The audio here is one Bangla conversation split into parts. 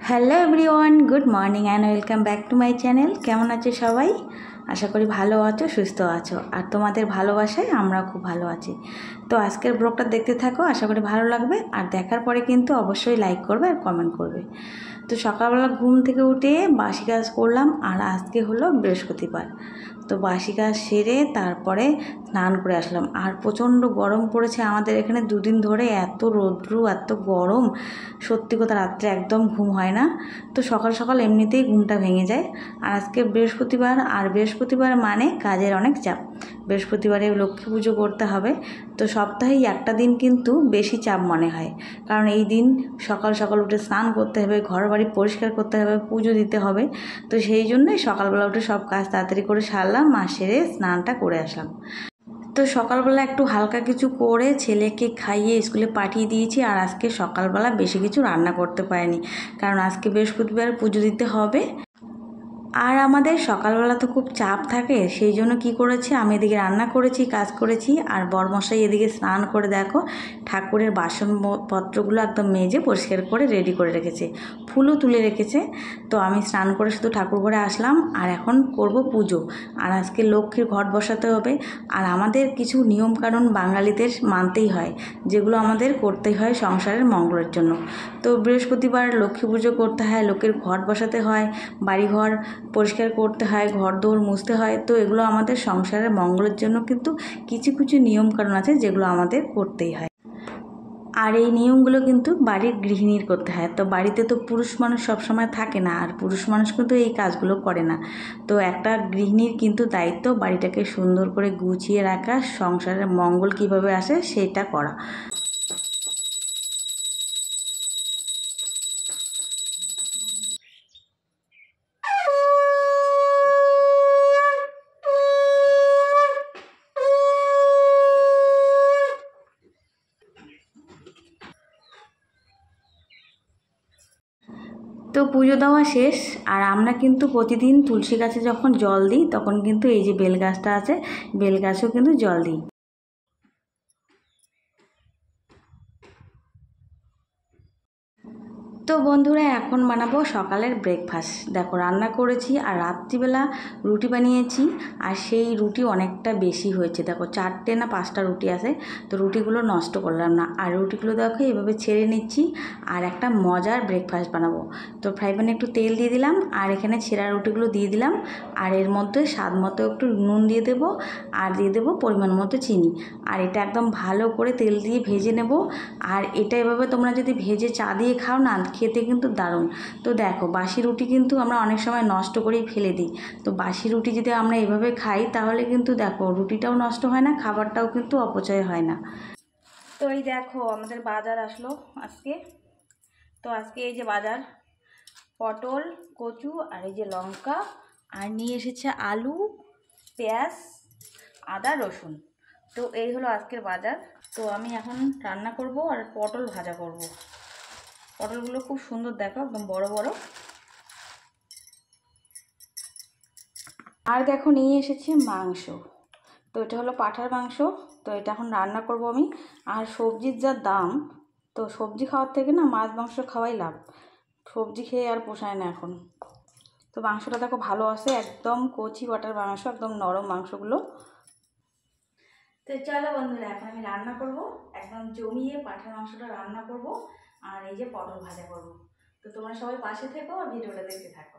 Hello everyone, good morning and welcome back to my channel. কেমন আছো সবাই? আশা করি ভালো আছো, সুস্থ আছো, আর তোমাদের ভালোবাসায় আমরা খুব ভালো আছি। তো আজকের ব্লগটা দেখতে থাকো, আশা করি ভালো লাগবে। আর দেখার পরে কিন্তু অবশ্যই লাইক করবে আর কমেন্ট করবে। তো সকালবেলা ঘুম থেকে উঠে বাসি কাজ করলাম, আর আজকে হলো বৃহস্পতিবার। তো বাসি কাজ সেরে তারপরে স্নান করে আসলাম। আর প্রচণ্ড গরম পড়েছে আমাদের এখানে দুদিন ধরে, এত রৌদ্র এত গরম, সত্যি কথা রাত্রে একদম ঘুম হয় না। তো সকাল সকাল এমনিতেই ঘুমটা ভেঙে যায়। আর আজকে বৃহস্পতিবার, আর বৃহস্পতিবার মানে কাজের অনেক চাপ। বৃহস্পতিবারে লক্ষ্মী পুজো করতে হবে। তো সপ্তাহেই একটা দিন কিন্তু বেশি চাপ মনে হয়, কারণ এই দিন সকাল সকাল উঠে স্নান করতে হবে, ঘর বাড়ি পরিষ্কার করতে হবে, পুজো দিতে হবে। তো সেই জন্যই সকালবেলা উঠে সব কাজ তাড়াতাড়ি করে সারলাম, আর সেরে স্নানটা করে আসলাম। তো সকালবেলা একটু হালকা কিছু করে ছেলেকে খাইয়ে স্কুলে পাঠিয়ে দিয়েছি। আর আজকে সকালবেলা বেশি কিছু রান্না করতে পারিনি, কারণ আজকে বৃহস্পতিবার পুজো দিতে হবে। আর আমাদের সকালবেলা তো খুব চাপ থাকে, সেই জন্য কী করেছি, আমি এদিকে রান্না করেছি, কাজ করেছি, আর বরমশাই এদিকে স্নান করে দেখো ঠাকুরের বাসনপত্রগুলো একদম মেজে পরিষ্কার করে রেডি করে রেখেছে, ফুলও তুলে রেখেছে। তো আমি স্নান করে শুধু ঠাকুর ঘরে আসলাম, আর এখন করব পুজো। আর আজকে লক্ষ্মীর ঘট বসাতে হবে। আর আমাদের কিছু নিয়মকানুন বাঙালিদের মানতেই হয়, যেগুলো আমাদের করতেই হয় সংসারের মঙ্গলের জন্য। তো বৃহস্পতিবার লক্ষ্মী পুজো করতে হয়, লোকের ঘট বসাতে হয়, বাড়িঘর পরিষ্কার করতে হয়, ঘর দৌড় মুছতে হয়। তো এগুলো আমাদের সংসারের মঙ্গলের জন্য কিন্তু কিছু কিছু নিয়মকানুন আছে, যেগুলো আমাদের করতেই হয়। আর এই নিয়মগুলো কিন্তু বাড়ির গৃহিণীর করতে হয়। তো বাড়িতে তো পুরুষ মানুষ সবসময় থাকে না, আর পুরুষ মানুষ কিন্তু এই কাজগুলো করে না। তো একটা গৃহিণীর কিন্তু দায়িত্ব বাড়িটাকে সুন্দর করে গুছিয়ে রাখা, সংসারের মঙ্গল কিভাবে আসে সেটা করা। তো পুজো দেওয়া শেষ। আর আমরা কিন্তু প্রতিদিন তুলসী গাছে যখন জল দিই, তখন কিন্তু এই যে বেল গাছটা আছে, বেল গাছেও কিন্তু জল দিই। তো বন্ধুরা, এখন বানাবো সকালের ব্রেকফাস্ট। দেখো রান্না করেছি, আর রাত্রিবেলা রুটি বানিয়েছি। আর সেই রুটি অনেকটা বেশি হয়েছে, দেখো 4টে না 5টা রুটি আছে। তো রুটিগুলো নষ্ট করলাম না, আর রুটিগুলো দেখো এভাবে ছেড়ে নিচ্ছি। আর একটা মজার ব্রেকফাস্ট বানাবো। তো ফ্রাই প্যানে একটু তেল দিয়ে দিলাম, আর এখানে ছেঁড়া রুটিগুলো দিয়ে দিলাম। আর এর মধ্যে স্বাদ মতো একটু নুন দিয়ে দেবো, আর দিয়ে দেবো পরিমাণ মতো চিনি। আর এটা একদম ভালো করে তেল দিয়ে ভেজে নেব। আর এটা এভাবে তোমরা যদি ভেজে চা দিয়ে খাও না, খেতে কিন্তু দারুণ। তো দেখো বাসি রুটি কিন্তু আমরা অনেক সময় নষ্ট করেই ফেলে দিই। তো বাসি রুটি যদি আমরা এভাবে খাই, তাহলে কিন্তু দেখো রুটিটাও নষ্ট হয় না, খাবারটাও কিন্তু অপচয় হয় না। তো এই দেখো আমাদের বাজার আসলো আজকে। তো আজকে এই যে বাজার, পটল, কচু, আর এই যে লঙ্কা, আর নিয়ে এসেছে আলু, পেঁয়াজ, আদা, রসুন। তো এই হলো আজকের বাজার। তো আমি এখন রান্না করব, আর পটল ভাজা করব। পটলগুলো খুব সুন্দর, দেখো একদম বড় বড়। আর দেখো নিয়ে এসেছি মাংস। তো এটা হলো পাঁঠার মাংস। তো এটা এখন রান্না করব আমি। আর সবজির যা দাম, তো সবজি খাওয়ার থেকে না মাছ মাংস খাওয়াই লাভ। সবজি খেয়ে আর পোষায় না এখন। তো মাংসটা দেখো ভালো আছে, একদম কচি বাটার মাংস, একদম নরম মাংসগুলো। তো চলো বন্ধুরা, এখন আমি রান্না করব, একদম জমিয়ে পাঁঠার মাংসটা রান্না করব। আর এই যে পটল ভাজা করব। তো তোমরা সবাই পাশে থেকো আর ভিডিওটা দেখতে থাকো।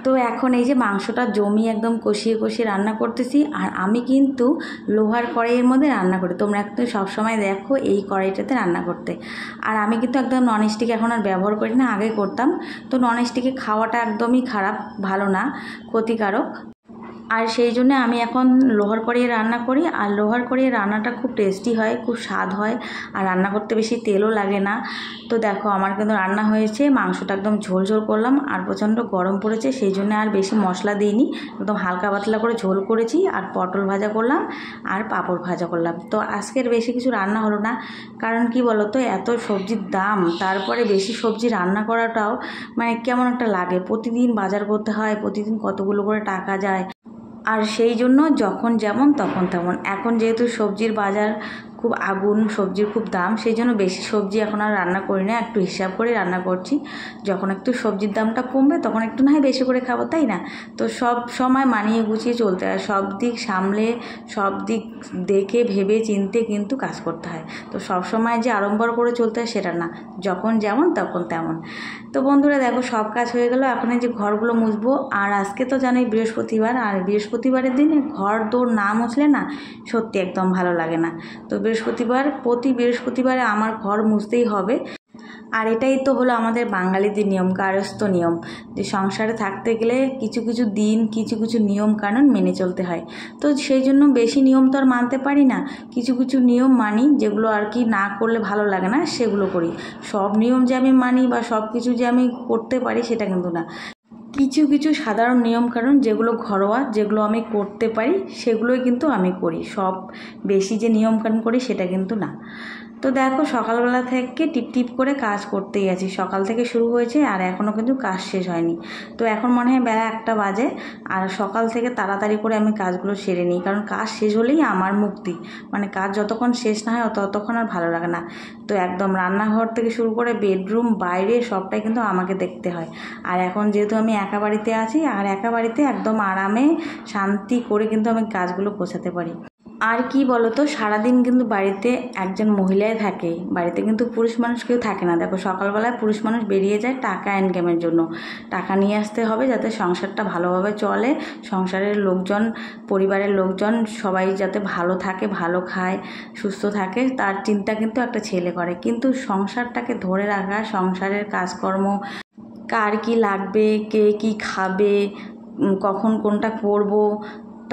তো এখন এই যে মাংসটা জমিয়ে একদম কষিয়ে কষিয়ে রান্না করতেছি। আর আমি কিন্তু লোহার কড়াইয়ের মধ্যে রান্না করি, তোমরা একটু সবসময় দেখো এই কড়াইটাতে রান্না করতে। আর আমি কিন্তু একদম ননস্টিক এখন আর ব্যবহার করি না, আগে করতাম। তো ননস্টিকে খাওয়াটা একদমই খারাপ, ভালো না, ক্ষতিকারক। আর সেই জন্য আমি এখন লোহার কড়াইয়ে রান্না করি। আর লোহার কড়াইয়ে রান্নাটা খুব টেস্টি হয়, খুব স্বাদ হয়, আর রান্না করতে বেশি তেলও লাগে না। তো দেখো আমার কিন্তু রান্না হয়েছে, মাংসটা একদম ঝোল ঝোল করলাম। আর প্রচণ্ড গরম পড়েছে, সেই জন্য আর বেশি মশলা দিইনি, একদম হালকা পাতলা করে ঝোল করেছি। আর পটল ভাজা করলাম, আর পাঁপড় ভাজা করলাম। তো আজকের বেশি কিছু রান্না হলো না, কারণ কি বলো তো, এত সবজির দাম, তারপরে বেশি সবজি রান্না করাটাও মানে কেমন একটা লাগে। প্রতিদিন বাজার করতে হয়, প্রতিদিন কতগুলো করে টাকা যায়। আর সেই জন্য যখন যেমন তখন তেমন। এখন যেহেতু সবজির বাজার খুব আগুন, সবজির খুব দাম, সেই জন্য বেশি সবজি এখন আর রান্না করি না, একটু হিসাব করে রান্না করছি। যখন একটু সবজির দামটা কমবে তখন একটু না হয় বেশি করে খাবো, তাই না? তো সব সময় মানিয়ে গুছিয়ে চলতে হয়, সব দিক সামলে সব দিক দেখে ভেবে চিনতে কিন্তু কাজ করতে হয়। তো সব সময় যে আড়ম্বর করে চলতে হয় সেটা না, যখন যেমন তখন তেমন। তো বন্ধুরা দেখো, সব কাজ হয়ে গেল, এখন এই যে ঘরগুলো মুছবো। আর আজকে তো জানোই বৃহস্পতিবার, আর বৃহস্পতিবারের দিনে ঘর দৌড় না মুছলে না সত্যি একদম ভালো লাগে না। তো প্রতি বৃহস্পতিবারে আমার ঘর মুছতেই হবে। আর এটাই তো হলো আমাদের বাঙালিদের নিয়ম, গার্হস্থ্য নিয়ম, যে সংসারে থাকতে গেলে কিছু কিছু দিন কিছু কিছু নিয়ম কানুন মেনে চলতে হয়। তো সেই জন্য বেশি নিয়ম তো আর মানতে পারি না, কিছু কিছু নিয়ম মানি, যেগুলো আর কি না করলে ভালো লাগে না সেগুলো করি। সব নিয়ম যে আমি মানি বা সব কিছু যে আমি করতে পারি সেটা কিন্তু না। কিছু কিছু সাধারণ নিয়মকানুন যেগুলো ঘরোয়া, যেগুলো আমি করতে পারি সেগুলোই কিন্তু আমি করি, সব বেশি যে নিয়মকানুন করি সেটা কিন্তু না। তো দেখো, সকালবেলা থেকে টিপ টিপ করে কাজ করতেই আছি, সকাল থেকে শুরু হয়েছে আর এখনও কিন্তু কাজ শেষ হয়নি। তো এখন মনে হয় বেলা 1টা বাজে, আর সকাল থেকে তাড়াতাড়ি করে আমি কাজগুলো সেরে নিই, কারণ কাজ শেষ হলেই আমার মুক্তি। মানে কাজ যতক্ষণ শেষ না হয় ততক্ষণ আর ভালো লাগে না। তো একদম রান্নাঘর থেকে শুরু করে বেডরুম, বাইরে সবটাই কিন্তু আমাকে দেখতে হয়। আর এখন যেহেতু আমি একা বাড়িতে আছি, আর একা বাড়িতে একদম আরামে শান্তি করে কিন্তু আমি কাজগুলো গোছাতে পারি। আর কি বলতো, সারাদিন কিন্তু বাড়িতে একজন মহিলাই থাকে, বাড়িতে কিন্তু পুরুষ মানুষ কেউ থাকে না। দেখো, সকালবেলায় পুরুষ মানুষ বেরিয়ে যায় টাকা ইনকামের জন্য, টাকা নিয়ে আসতে হবে যাতে সংসারটা ভালোভাবে চলে, সংসারের লোকজন, পরিবারের লোকজন সবাই যাতে ভালো থাকে, ভালো খায়, সুস্থ থাকে, তার চিন্তা কিন্তু একটা ছেলে করে। কিন্তু সংসারটাকে ধরে রাখা, সংসারের কাজকর্ম, কার কি লাগবে, কে কি খাবে, কখন কোনটা করব,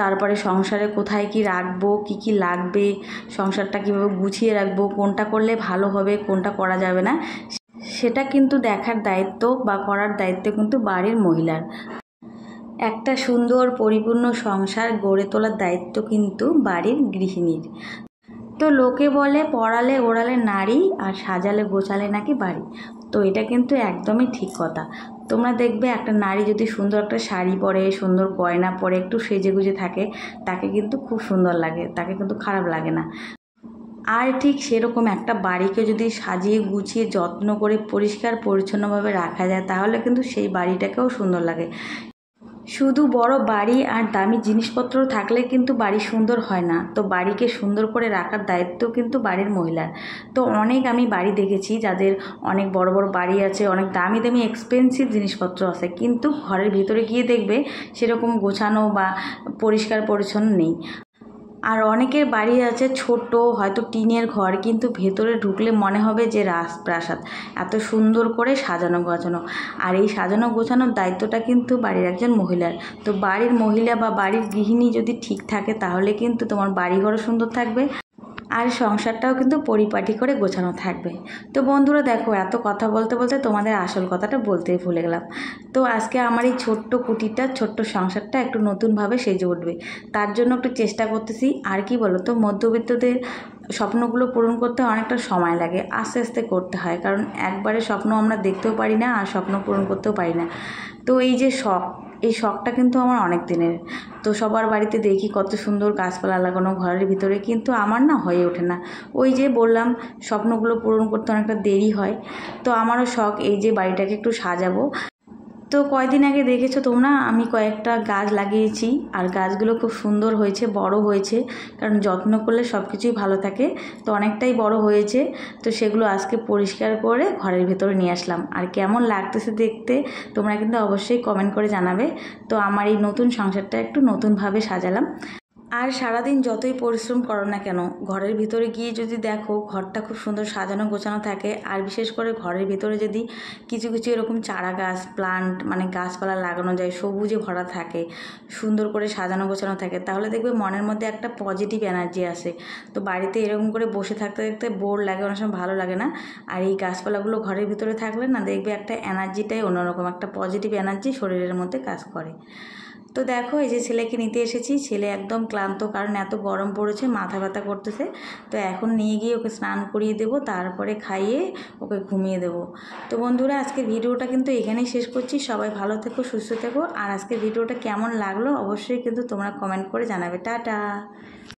তারপরে সংসারে কোথায় কি রাখবো, কি কি লাগবে, সংসারটা কীভাবে গুছিয়ে রাখবো, কোনটা করলে ভালো হবে, কোনটা করা যাবে না, সেটা কিন্তু দেখার দায়িত্ব বা করার দায়িত্ব কিন্তু বাড়ির মহিলার। একটা সুন্দর পরিপূর্ণ সংসার গড়ে তোলার দায়িত্ব কিন্তু বাড়ির গৃহিণীর। তো লোকে বলে পড়ালে ওড়ালে নারী, আর সাজালে গোছালে নাকি বাড়ি। তো এটা কিন্তু একদমই ঠিক কথা। তোমরা দেখবে একটা নারী যদি সুন্দর একটা শাড়ি পরে, সুন্দর গয়না পরে, একটু সেজে গুজে থাকে, তাকে কিন্তু খুব সুন্দর লাগে, তাকে কিন্তু খারাপ লাগে না। আর ঠিক সেরকম একটা বাড়িকে যদি সাজিয়ে গুছিয়ে যত্ন করে পরিষ্কার পরিচ্ছন্নভাবে রাখা যায়, তাহলে কিন্তু সেই বাড়িটাকেও সুন্দর লাগে। শুধু বড় বাড়ি আর দামি জিনিসপত্র থাকলে কিন্তু বাড়ি সুন্দর হয় না। তো বাড়িকে সুন্দর করে রাখার দায়িত্ব কিন্তু বাড়ির মহিলার। তো অনেক আমি বাড়ি দেখেছি যাদের অনেক বড় বড় বাড়ি আছে, অনেক দামি দামি এক্সপেন্সিভ জিনিসপত্র আছে, কিন্তু ঘরের ভিতরে গিয়ে দেখবে সেরকম গোছানো বা পরিষ্কার পরিচ্ছন্ন নেই। আর অনেকের বাড়ি আছে ছোট, হয়তো টিনের ঘর, কিন্তু ভেতরে ঢুকলে মনে হবে যে রাজপ্রাসাদ, এত সুন্দর করে সাজানো গোছানো। আর এই সাজানো গোছানোর দায়িত্বটা কিন্তু বাড়ির একজন মহিলার। তো বাড়ির মহিলা বা বাড়ির গৃহিণী যদি ঠিক থাকে, তাহলে কিন্তু তোমার বাড়িঘরও সুন্দর থাকবে, আর সংসারটাও কিন্তু পরিপাটি করে গোছানো থাকবে। তো বন্ধুরা দেখো, এত কথা বলতে বলতে তোমাদের আসল কথাটা বলতেই ভুলে গেলাম। তো আজকে আমার এই ছোট্ট কুটিটা, ছোট্ট সংসারটা একটু নতুনভাবে সেজে উঠবে, তার জন্য একটু চেষ্টা করতেছি। আর কি বলো তো, মধ্যবিত্তদের স্বপ্নগুলো পূরণ করতে অনেকটা সময় লাগে, আস্তে আস্তে করতে হয়, কারণ একবারে স্বপ্ন আমরা দেখতেও পারি না আর স্বপ্ন পূরণ করতেও পারি না। তো এই যে শখ, এই শখটা কিন্তু আমার অনেক দিনের। তো সবার বাড়িতে দেখি কত সুন্দর গাছপালা লাগানো ঘরের ভিতরে, কিন্তু আমার না হয়ে ওঠে না। ওই যে বললাম, স্বপ্নগুলো পূরণ করতে অনেকটা দেরি হয়। তো আমারও শখ এই যে বাড়িটাকে একটু সাজাবো। তো কয়েকদিন আগে দেখেছো তোমরা, আমি কয়েকটা গাছ লাগিয়েছি, আর গাছগুলো খুব সুন্দর হয়েছে, বড় হয়েছে, কারণ যত্ন করলে সব কিছুই ভালো থাকে। তো অনেকটাই বড় হয়েছে। তো সেগুলো আজকে পরিষ্কার করে ঘরের ভেতরে নিয়ে আসলাম। আর কেমন লাগতেছে দেখতে তোমরা কিন্তু অবশ্যই কমেন্ট করে জানাবে। তো আমার এই নতুন সংসারটা একটু নতুনভাবে সাজালাম। আর সারাদিন যতই পরিশ্রম করো না কেন, ঘরের ভিতরে গিয়ে যদি দেখো ঘরটা খুব সুন্দর সাজানো গোছানো থাকে, আর বিশেষ করে ঘরের ভিতরে যদি কিছু কিছু এরকম চারা গাছ, প্লান্ট, মানে গাছপালা লাগানো যায়, সবুজে ভরা থাকে, সুন্দর করে সাজানো গোছানো থাকে, তাহলে দেখবে মনের মধ্যে একটা পজিটিভ এনার্জি আসে। তো বাড়িতে এরকম করে বসে থাকতে থাকতে বোর লাগে, অনেক সময় ভালো লাগে না। আর এই গাছপালাগুলো ঘরের ভিতরে থাকলে না, দেখবে একটা এনার্জিটাই অন্যরকম, একটা পজিটিভ এনার্জি শরীরের মধ্যে কাজ করে। তো দেখো, এই যে ছেলেকে নিতে এসেছি, ছেলে একদম ক্লান্ত, কারণ এত গরম পড়েছে, মাথা ব্যথা করতেছে। তো এখন নিয়ে গিয়ে ওকে স্নান করিয়ে দেবো, তারপরে খাইয়ে ওকে ঘুমিয়ে দেবো। তো বন্ধুরা, আজকে ভিডিওটা কিন্তু এখানেই শেষ করছি। সবাই ভালো থেকো, সুস্থ থেকো। আর আজকে ভিডিওটা কেমন লাগলো অবশ্যই কিন্তু তোমরা কমেন্ট করে জানাবে। টাটা।